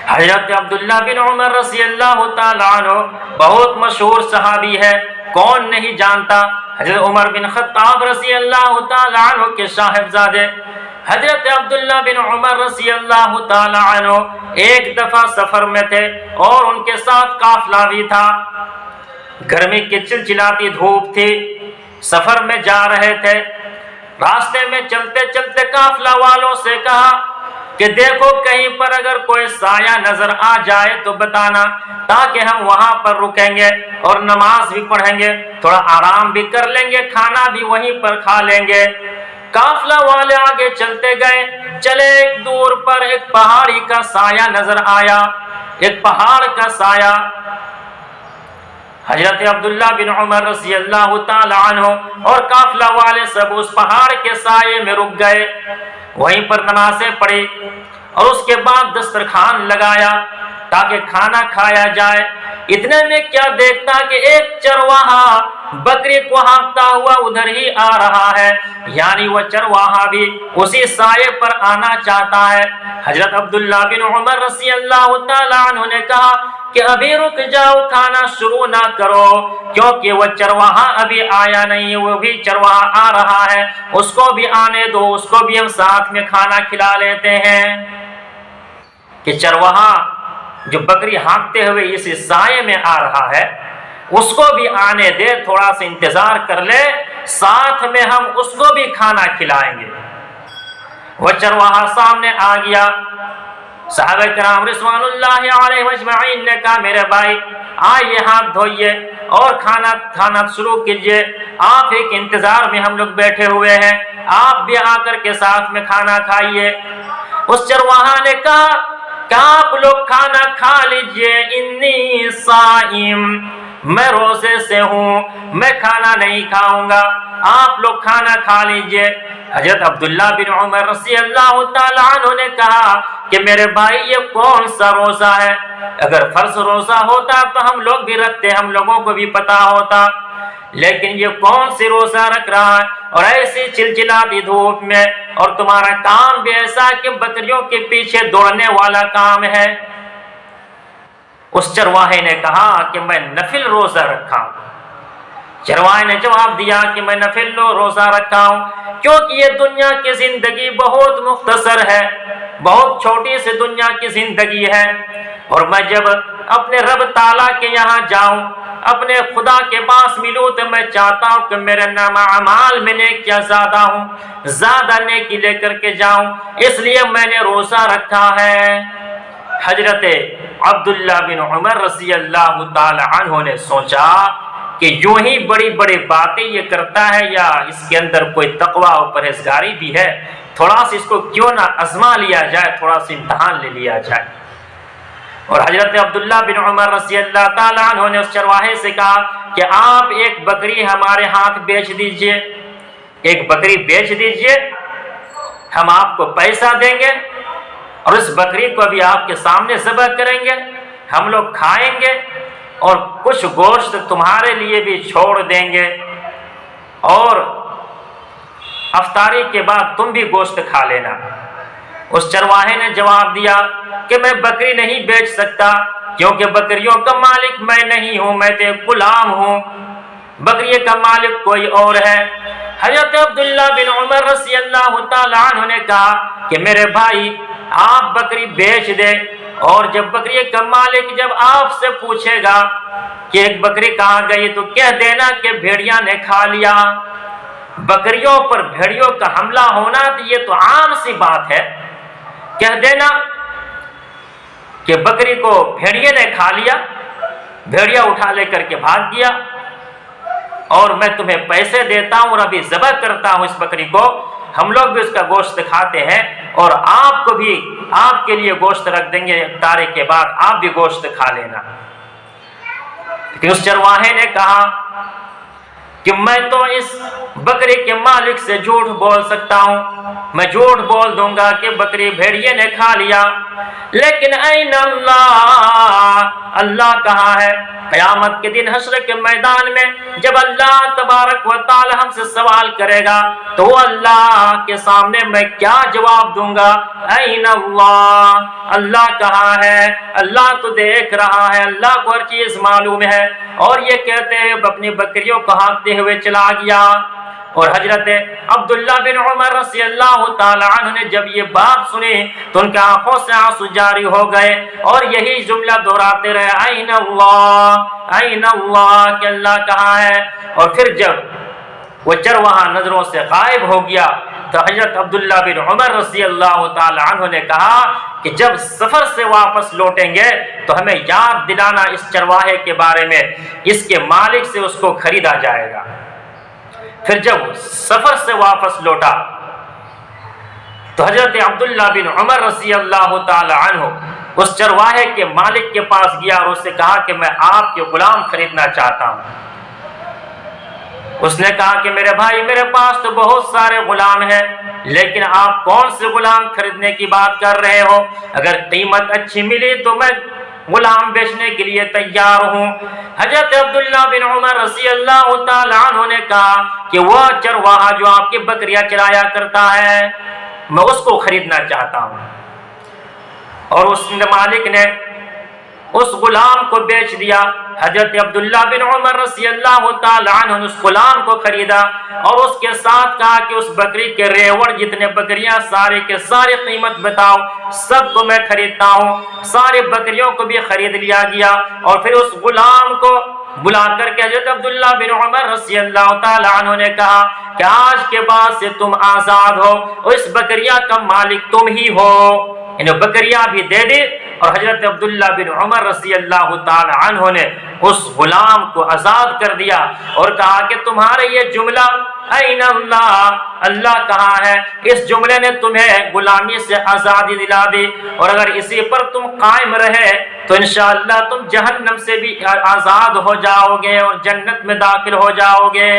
حضرت عبداللہ بن عمر رضی اللہ تعالیٰ عنہ بہت مشہور صحابی ہے، کون نہیں جانتا؟ حضرت عمر بن خطاب رضی اللہ تعالیٰ عنہ کے صاحبزادے حضرت عبداللہ بن عمر رضی اللہ تعالیٰ عنہ ایک دفعہ سفر میں تھے اور ان کے ساتھ قافلہ بھی تھا۔ گرمی کی چلچلاتی دھوپ تھی، سفر میں جا رہے تھے۔ راستے میں چلتے چلتے قافلہ والوں سے کہا کہ دیکھو کہیں پر اگر کوئی سایہ نظر آ جائے تو بتانا، تاکہ ہم وہاں پر رکیں گے اور نماز بھی پڑھیں گے، تھوڑا آرام بھی کر لیں گے، کھانا بھی وہیں پر کھا لیں گے۔ قافلہ والے آگے چلتے گئے، چلے ایک دور پر ایک پہاڑی کا سایہ نظر آیا، ایک پہاڑ کا سایہ۔ حضرت عبداللہ بن عمر رضی اللہ تعالی عنہ اور قافلہ والے سب اس پہاڑ کے سائے میں رک گئے، وہیں پر نمازیں پڑھی اور اس کے بعد دسترخوان لگایا تاکہ کھانا کھایا جائے۔ اتنے میں کیا دیکھتا کہ ایک چرواہا بکری کو ہانکتا ہوا ادھر ہی آ رہا ہے، یعنی وہ چرواہا بھی اسی سائے پر آنا چاہتا ہے۔ حضرت عبداللہ بن عمر رضی اللہ تعالیٰ عنہ نے کہا کہ ابھی رک جاؤ، کھانا شروع نہ کرو، کیونکہ وہ چرواہا ابھی آیا نہیں، وہ بھی چرواہا آ رہا ہے، اس کو بھی آنے دو، اس کو بھی ہم ساتھ میں کھانا کھلا لیتے ہیں۔ کہ چرواہا جو بکری ہانکتے ہوئے اس سائے میں آ رہا ہے اس کو بھی آنے دے، تھوڑا سا انتظار کر لے، ساتھ میں ہم اس کو بھی کھانا کھلائیں گے۔ وہ چرواہا سامنے آ گیا۔ صحابہ کرام رضوان اللہ علیہ اجمعین نے کہا میرے بھائی آئیے ہاتھ دھوئیے اور کھانا شروع کیجئے، آپ ایک انتظار میں ہم لوگ بیٹھے ہوئے ہیں، آپ بھی آ کر کے ساتھ میں کھانا کھائیے۔ اس چرواہا نے کہا کہ آپ لوگ کھانا کھا لیجئے، انی صائم، میں روزے سے ہوں، میں کھانا نہیں کھاؤں گا، آپ لوگ کھانا کھا لیجئے۔ حضرت عبداللہ بن عمر رضی اللہ تعالیٰ عنہ نے کہا کہ میرے بھائی یہ کون سا روزہ ہے؟ اگر فرض روزہ ہوتا تو ہم لوگ بھی رکھتے، ہم لوگوں کو بھی پتا ہوتا، لیکن یہ کون سی روزہ رکھ رہا ہے اور ایسی چلچلاتی دھوپ میں، اور تمہارا کام بھی ایسا کہ بکریوں کے پیچھے دوڑنے والا کام ہے۔ اس چرواہے نے کہا کہ میں نفل روزہ رکھا ہوں۔ چرواہے نے جواب دیا کہ میں نفل روزہ رکھا ہوں کیونکہ یہ دنیا کی زندگی بہت مختصر ہے، بہت چھوٹی سی دنیا کی زندگی ہے، اور میں جب اپنے رب تعالیٰ کے یہاں جاؤں، اپنے خدا کے پاس ملوں، تو میں چاہتا ہوں کہ میرے نام اعمال میں نیکیاں زیادہ ہوں، زیادہ نیکی لے کر کے جاؤں، اس لیے میں نے روزہ رکھا ہے۔ حضرت عبداللہ بن عمر رضی اللہ تعالی عنہ نے سوچا کہ یوں ہی بڑی بڑی باتیں یہ کرتا ہے یا اس کے اندر کوئی تقوی اور پرہیزگاری بھی ہے، تھوڑا سا اس کو کیوں نہ آزما لیا جائے، تھوڑا سا امتحان لے لیا جائے۔ اور حضرت عبداللہ بن عمر رضی اللہ تعالیٰ عنہ نے اس چرواہے سے کہا کہ آپ ایک بکری ہمارے ہاتھ بیچ دیجئے، ایک بکری بیچ دیجئے، ہم آپ کو پیسہ دیں گے اور اس بکری کو ابھی آپ کے سامنے ذبح کریں گے، ہم لوگ کھائیں گے اور کچھ گوشت تمہارے لیے بھی چھوڑ دیں گے، اور افطاری کے بعد تم بھی گوشت کھا لینا۔ اس چرواہے نے جواب دیا کہ میں بکری نہیں بیچ سکتا کیونکہ بکریوں کا مالک میں نہیں ہوں، میں تو غلام ہوں، بکری کا مالک کوئی اور ہے۔ حضرت عبداللہ بن عمر رضی اللہ تعالیٰ عنہ نے کہا کہ میرے بھائی آپ بکری بیچ دے، اور جب بکری کا مالک جب آپ سے پوچھے گا کہ ایک بکری کہاں گئی تو کہہ دینا کہ بھیڑیا نے کھا لیا۔ بکریوں پر بھیڑیوں کا حملہ ہونا تو یہ تو عام سی بات ہے، کہہ دینا کہ بکری کو بھیڑیے نے کھا لیا، بھیڑیا اٹھا لے کر کے بھاگ گیا، اور میں تمہیں پیسے دیتا ہوں اور ابھی ذبح کرتا ہوں اس بکری کو، ہم لوگ بھی اس کا گوشت کھاتے ہیں اور آپ کو بھی آپ کے لیے گوشت رکھ دیں گے، افطاری کے بعد آپ بھی گوشت کھا لینا۔ لیکن اس چرواہے نے کہا کہ میں تو اس بکری کے مالک سے جھوٹ بول سکتا ہوں، میں جھوٹ بول دوں گا کہ بکری بھیڑیے نے کھا لیا، لیکن این اللہ، اللہ کہاں ہے؟ قیامت کے دن حشر کے میدان میں جب اللہ تبارک و تعالی ہم سے سوال کرے گا تو وہ اللہ کے سامنے میں کیا جواب دوں گا؟ این اللہ، اللہ کہاں ہے؟ اللہ تو دیکھ رہا ہے، اللہ کو ہر چیز معلوم ہے۔ اور یہ کہتے ہیں اپنی بکریوں کو ہانکتے ہوئے چلا گیا۔ اور حضرت عبداللہ بن عمر رضی اللہ تعالی عنہ نے جب یہ بات سنی تو ان کے آنکھوں سے آنسو جاری ہو گئے اور یہی جملہ دہراتے رہے، این اللہ، این اللہ، کہ اللہ کہاں ہے؟ اور پھر جب وہ چرواہا نظروں سے غائب ہو گیا تو حضرت عبداللہ بن عمر رضی اللہ تعالی عنہ نے کہا کہ جب سفر سے واپس لوٹیں گے تو ہمیں یاد دلانا اس چرواہے کے بارے میں، اس کے مالک سے اس کو خریدا جائے گا۔ پھر جب سفر سے واپس لوٹا تو حضرت عبداللہ بن عمر رضی اللہ تعالی عنہ اس چرواہے کے مالک کے پاس گیا اور اس سے کہا کہ میں آپ کے غلام خریدنا چاہتا ہوں۔ اس نے کہا کہ میرے بھائی، میرے پاس تو بہت سارے غلام ہیں، لیکن آپ کون سے غلام خریدنے کی بات کر رہے ہو؟ اگر قیمت اچھی ملی تو میں غلام بیچنے کے لیے تیار ہوں۔ حضرت عبداللہ بن عمر رضی اللہ تعالی عنہ نے کہا کہ وہ چرواہا جو آپ کی بکریاں چرایا کرتا ہے میں اس کو خریدنا چاہتا ہوں۔ اور اس مالک نے اس غلام کو بیچ دیا۔ حضرت عبداللہ بن عمر رضی اللہ تعالی عنہ نے اس غلام کو خریدا اور اس کے ساتھ کہا کہ اس بکری کے ریوڑ جتنے بکریاں سارے کے سارے قیمت بتاؤ، سب کو میں خریدتا ہوں۔ سارے بکریوں کو بھی خرید لیا گیا اور پھر اس غلام کو بلا کر کے حضرت عبداللہ بن عمر رضی اللہ تعالی عنہ نے کہا کہ آج کے بعد سے تم آزاد ہو اور اس بکریاں کا مالک تم ہی ہو۔ انہیں بکریاں بھی دے دی اور حضرت عبداللہ بن عمر رضی اللہ تعالی عنہ نے اس غلام کو آزاد کر دیا اور کہا کہ تمہارا یہ جملہ این اللہ، اللہ کہاں ہے، اس جملے نے تمہیں غلامی سے آزادی دلا دی، اور اگر اسی پر تم قائم رہے تو انشاءاللہ تم جہنم سے بھی آزاد ہو جاؤ گے اور جنت میں داخل ہو جاؤ گے۔